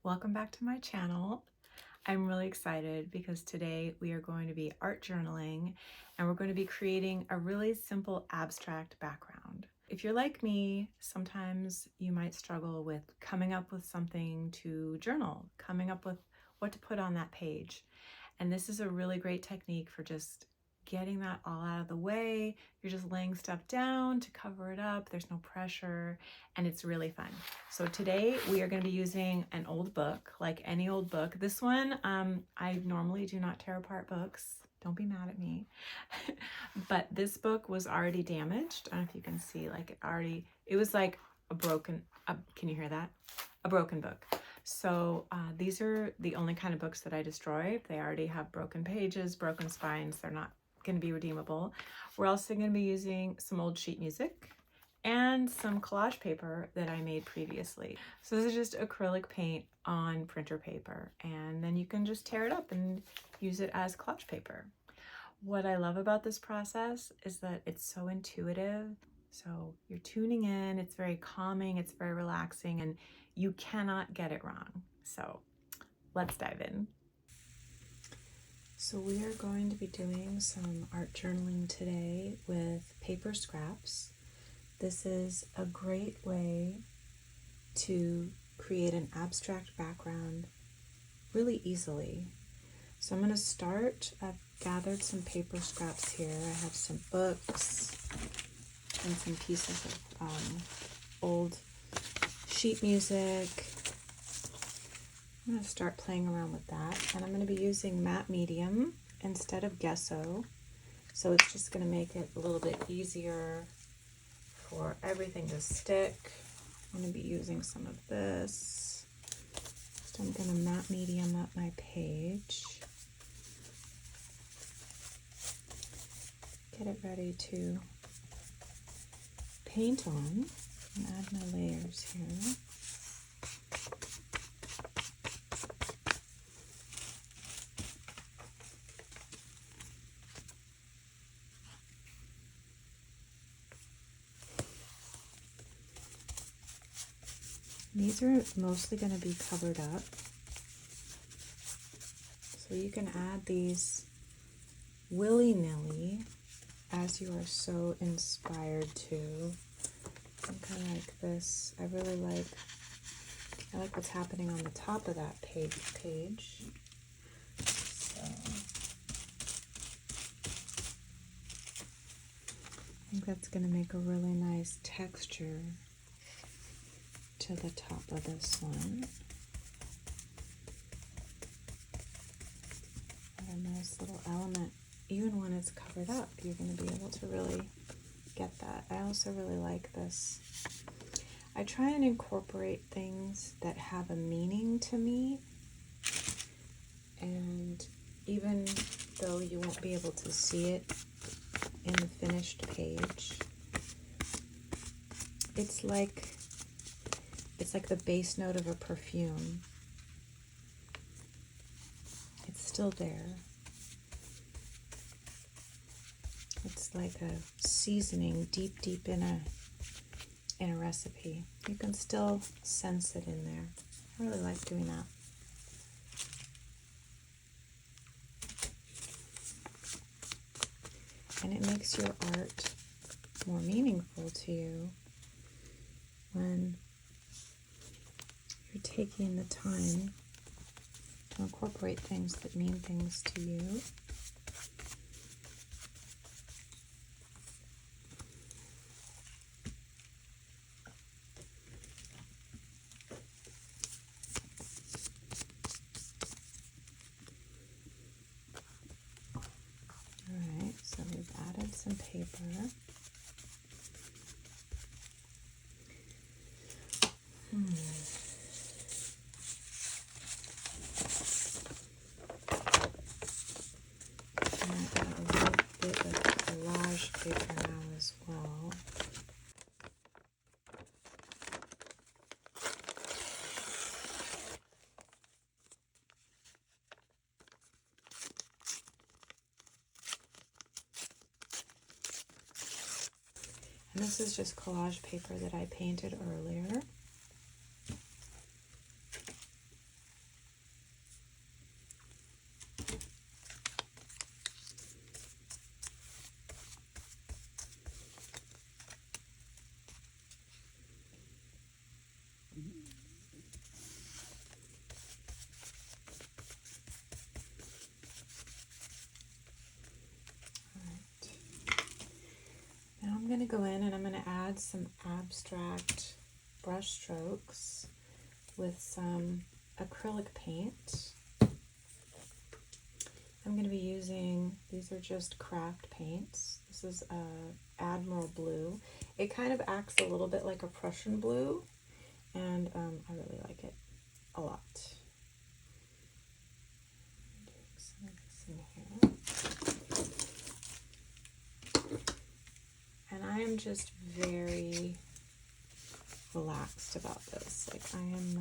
Welcome back to my channel. I'm really excited because today we are going to be art journaling and we're going to be creating a really simple abstract background. If you're like me, sometimes you might struggle with coming up with something to journal, coming up with what to put on that page. And this is a really great technique for just getting that all out of the way. You're just laying stuff down to cover it up. There's no pressure and it's really fun. So today we are going to be using an old book, like any old book. This one, I normally do not tear apart books. Don't be mad at me. But this book was already damaged. I don't know if you can see, like it was like a broken, can you hear that? A broken book. So these are the only kind of books that I destroy. They already have broken pages, broken spines. They're not going to be redeemable. We're also going to be using some old sheet music and some collage paper that I made previously. So this is just acrylic paint on printer paper, and then you can just tear it up and use it as collage paper. What I love about this process is that it's so intuitive. So you're tuning in, it's very calming, it's very relaxing, and you cannot get it wrong. So let's dive in. So we are going to be doing some art journaling today with paper scraps. This is a great way to create an abstract background really easily. So I'm going to start. I've gathered some paper scraps here. I have some books and some pieces of old sheet music. I'm going to start playing around with that, and I'm going to be using matte medium instead of gesso, so it's just going to make it a little bit easier for everything to stick. I'm going to be using some of this. So I'm going to matte medium up my page. Get it ready to paint on and add my layers here. These are mostly going to be covered up, so you can add these willy-nilly as you are so inspired to. I'm kind of like this. I like what's happening on the top of that page. So I think that's going to make a really nice texture to the top of this one. Add a nice little element. Even when it's covered up, you're going to be able to really get that. I also really like this. I try and incorporate things that have a meaning to me, and even though you won't be able to see it in the finished page, it's like the base note of a perfume. It's still there. It's like a seasoning deep in a recipe. You can still sense it in there. I really like doing that. And it makes your art more meaningful to you when you're taking the time to incorporate things that mean things to you. Alright, so we've added some paper. Paper now as well. And this is just collage paper that I painted earlier. going to go in and I'm going to add some abstract brush strokes with some acrylic paint. I'm going to be using, these are just craft paints. This is Admiral Blue. It kind of acts a little bit like a Prussian blue, and I really like it a lot. Doing some of this in here. And I am just very relaxed about this. Like, I'm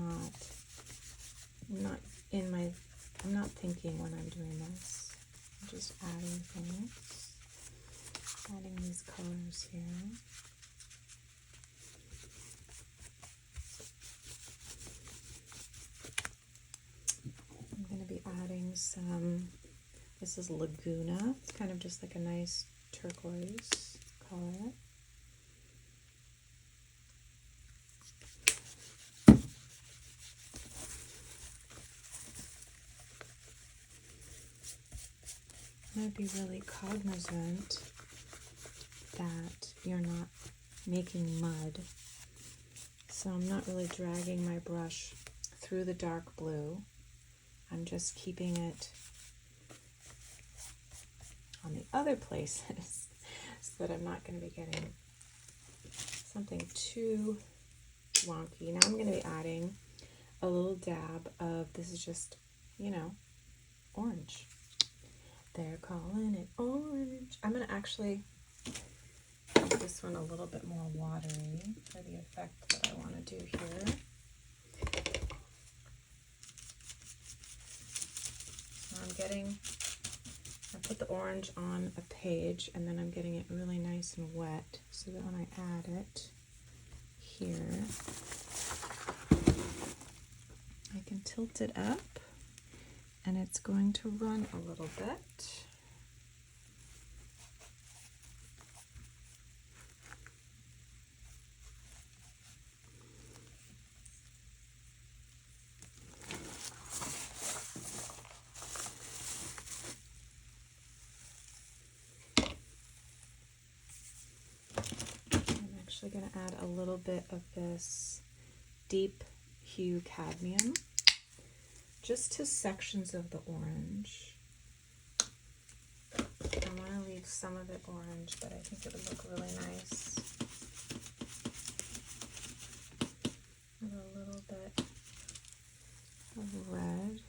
not thinking when I'm doing this. I'm just adding things, adding these colors here. I'm going to be adding some, this is Laguna. It's kind of just like a nice turquoise color. I'd be really cognizant that you're not making mud. So I'm not really dragging my brush through the dark blue. I'm just keeping it on the other places so that I'm not going to be getting something too wonky. Now I'm going to be adding a little dab of, this is just, orange. They're calling it orange. I'm going to actually make this one a little bit more watery for the effect that I want to do here. So I put the orange on a page and then I'm getting it really nice and wet so that when I add it here, I can tilt it up. And it's going to run a little bit. I'm actually going to add a little bit of this deep hue cadmium just to sections of the orange. I want to leave some of it orange, but I think it would look really nice with a little bit of red.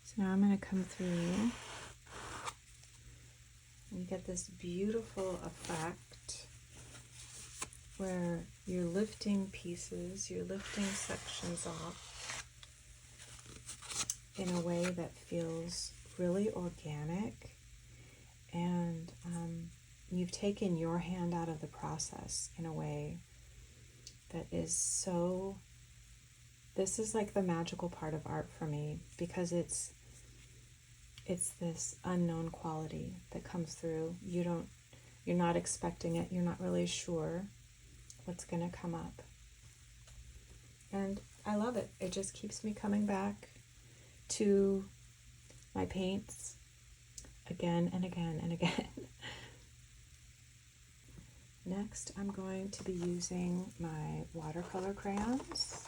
So now I'm going to come through and you get this beautiful effect where you're lifting pieces, you're lifting sections off in a way that feels really organic, and you've taken your hand out of the process in a way that is so, this is like the magical part of art for me, because it's this unknown quality that comes through. You're not expecting it, you're not really sure what's going to come up. And I love it. It just keeps me coming back to my paints again and again and again. Next, I'm going to be using my watercolor crayons.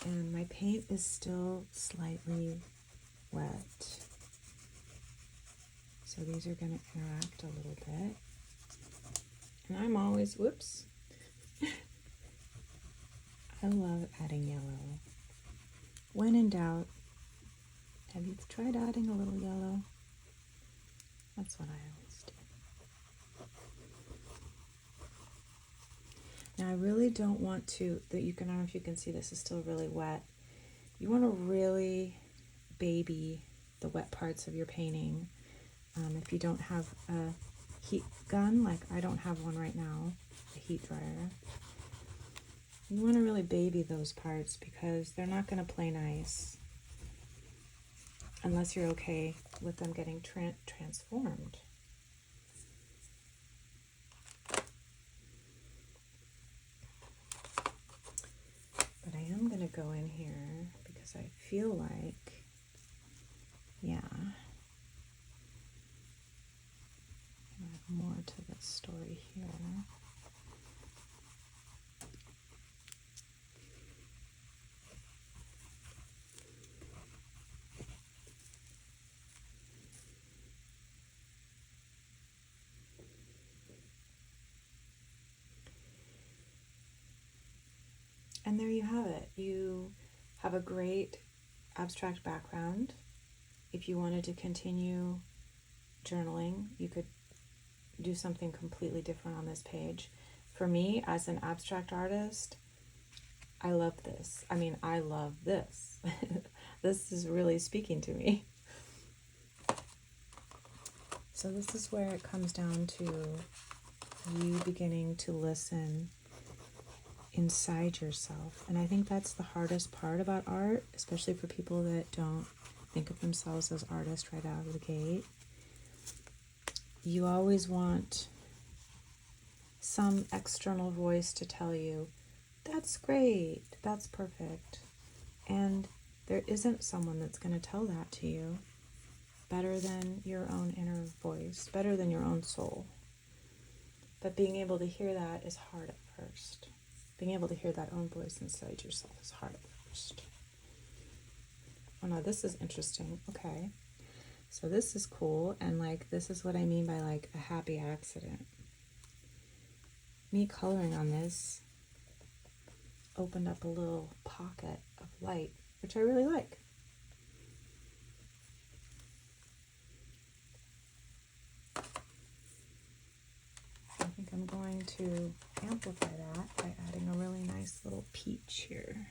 And my paint is still slightly wet. So these are going to interact a little bit. And I'm always, whoops, I love adding yellow. When in doubt, have you tried adding a little yellow? That's what I always do. Now I really don't want to, I don't know if you can see, this is still really wet. You want to really baby the wet parts of your painting. If you don't have a heat gun, like I don't have one right now, a heat dryer, you want to really baby those parts because they're not going to play nice unless you're okay with them getting transformed. But I am going to go in here because I feel like, yeah, more to the story here. And there you have it. You have a great abstract background. If you wanted to continue journaling, you could do something completely different on this page. For me, as an abstract artist, I love this. I mean, I love this. This is really speaking to me. So this is where it comes down to you beginning to listen inside yourself. And I think that's the hardest part about art, especially for people that don't think of themselves as artists right out of the gate. You always want some external voice to tell you, that's great, that's perfect. And there isn't someone that's going to tell that to you better than your own inner voice, better than your own soul. But being able to hear that is hard at first. Being able to hear that own voice inside yourself is hard at first. Oh no, this is interesting. Okay. So this is cool, and like this is what I mean by like a happy accident. Me coloring on this opened up a little pocket of light, which I really like. I think I'm going to amplify that by adding a really nice little peach here.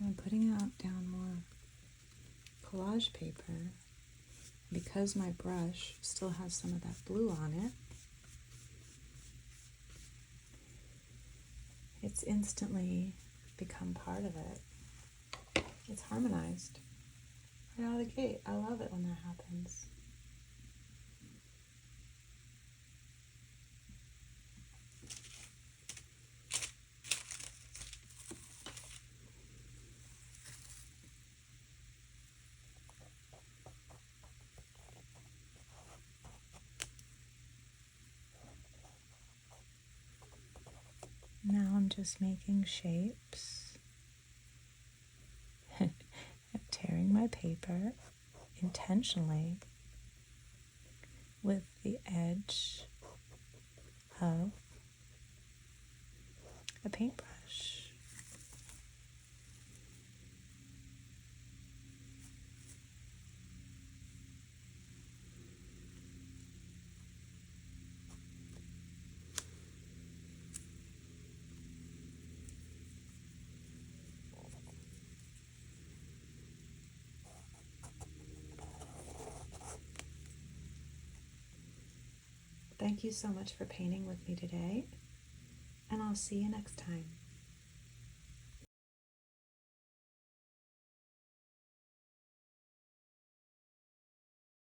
I'm putting out down more collage paper because my brush still has some of that blue on it. It's instantly become part of it. It's harmonized right out of the gate. I love it when that happens. Now I'm just making shapes. I'm tearing my paper intentionally with the edge of a paintbrush. Thank you so much for painting with me today, and I'll see you next time.